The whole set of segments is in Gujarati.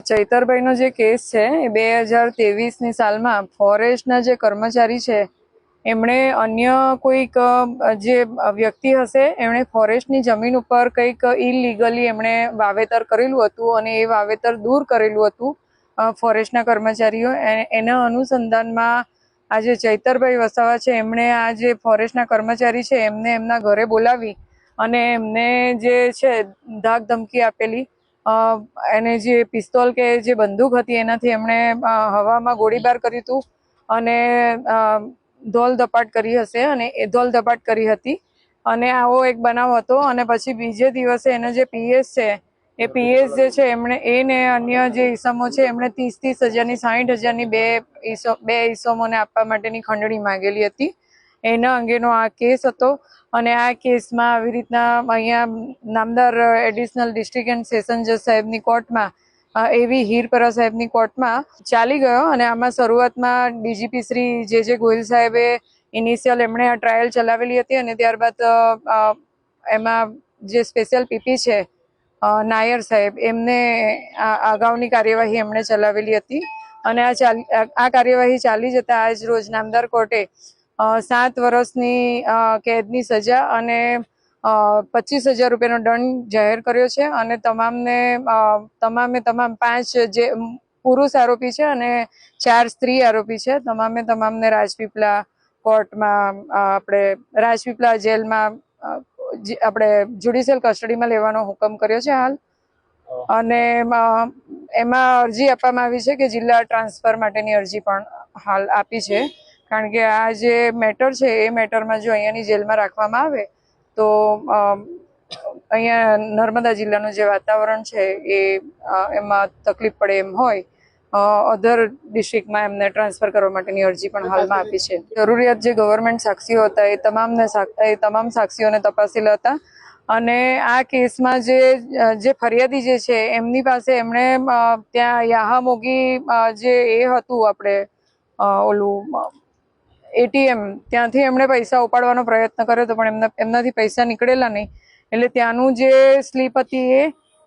ચૈતરભાઈનો જે કેસ છે એ 2023ની સાલમાં ફોરેસ્ટના જે કર્મચારી છે એમણે અન્ય કોઈક જે વ્યક્તિ હશે એમણે ફોરેસ્ટની જમીન ઉપર કંઈક ઇલીગલી એમણે વાવેતર કરેલું હતું અને એ વાવેતર દૂર કરેલું હતું ફોરેસ્ટના કર્મચારીઓ. એના અનુસંધાનમાં આ જે ચૈતરભાઈ વસાવા છે એમણે આ જે ફોરેસ્ટના કર્મચારી છે એમને એમના ઘરે બોલાવી અને એમને જે છે ધાક ધમકી આપેલી. એને જે પિસ્તોલ કે જે બંદૂક હતી એનાથી એમણે હવામાં ગોળીબાર કર્યું હતું અને ધોલ ધપાટ કરી હશે અને એ ધોલ ધપાટ કરી હતી અને આવો એક બનાવ હતો. અને પછી બીજે દિવસે એના જે પીએસ છે એ પીએસ જે છે એમણે એને અન્ય જે ઈસમો છે એમણે 30,000ની 60,000ની બે ઈસમોને આપવા માટેની ખંડણી માંગેલી હતી. એના અંગેનો આ કેસ હતો અને આ કેસમાં આવી રીતના અહીંયા નામદાર એડિશનલ ડિસ્ટ્રિક્ટ એન્ડ સેશન જજ સાહેબની કોર્ટમાં એવી હીરપરા સાહેબની કોર્ટમાં ચાલી ગયો. અને આમાં શરૂઆતમાં ડીજીપી શ્રી જે ગોહિલ સાહેબે ઇનિશિયલ એમણે આ ટ્રાયલ ચલાવેલી હતી અને ત્યારબાદ એમાં જે સ્પેશિયલ પીપી છે નાયર સાહેબ એમને અગાઉની કાર્યવાહી એમણે ચલાવેલી હતી અને આ કાર્યવાહી ચાલી જતા આજ રોજ નામદાર કોર્ટે 7 વર્ષની કેદની સજા અને 25,000 રૂપિયાનો દંડ જાહેર કર્યો છે. અને તમામે 5 જે પુરુષ આરોપી છે અને 4 સ્ત્રી આરોપી છે તમામને રાજપીપળા કોર્ટમાં આપણે રાજપીપળા જેલમાં આપણે જ્યુડિશિયલ કસ્ટડીમાં લેવાનો હુકમ કર્યો છે હાલ. અને એમાં અરજી આપવામાં આવી છે કે જિલ્લા ટ્રાન્સફર માટેની અરજી પણ હાલ આપી છે, કારણ કે આ જે મેટર છે એ મેટરમાં જો અહીંયાની જેલમાં રાખવામાં આવે તો અહીંયા નર્મદા જિલ્લાનું જે વાતાવરણ છે એમાં તકલીફ પડે એમ હોય. અધર ડિસ્ટ્રિક્ટમાં એમને ટ્રાન્સફર કરવા માટેની અરજી પણ હાલમાં આપી છે. જરૂરિયાત જે ગવર્મેન્ટ સાક્ષીઓ હતા એ તમામ સાક્ષીઓને તપાસેલા હતા અને આ કેસમાં જે ફરિયાદી જે છે એમની પાસે એમણે ત્યાં યાહામોગી જે એ હતું આપણે ઓલું એટીએમ ત્યાંથી એમણે પૈસા ઉપાડવાનો પ્રયત્ન કર્યો હતો પણ એમનાથી પૈસા નીકળેલા નહીં. એટલે ત્યાંનું જે સ્લીપ હતી એ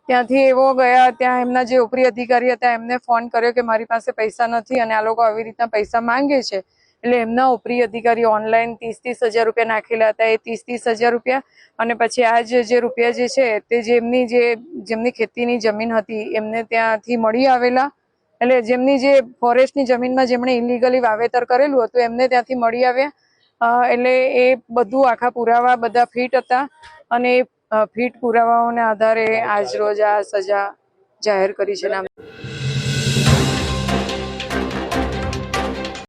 ત્યાંથી એવો ગયા, ત્યાં એમના જે ઉપરી અધિકારી હતા એમને ફોન કર્યો કે મારી પાસે પૈસા નથી અને આ લોકો આવી રીતના પૈસા માંગે છે. એટલે એમના ઉપરી અધિકારી ઓનલાઈન 30,000 રૂપિયા નાખેલા હતા. એ 30,000 રૂપિયા અને પછી આ જે રૂપિયા જે છે તે જેમની ખેતીની જમીન હતી એમને ત્યાંથી મળી આવેલા. એટલે જેમની જે ફોરેસ્ટની જમીનમાં જેમણે ઇલીગલી વાવેતર કરેલું હતું એમને ત્યાંથી મળી આવ્યા. એટલે એ બધું આખા પુરાવા બધા ફિટ હતા અને એ ફિટ પુરાવાઓના આધારે આજ રોજ આ સજા જાહેર કરી છે.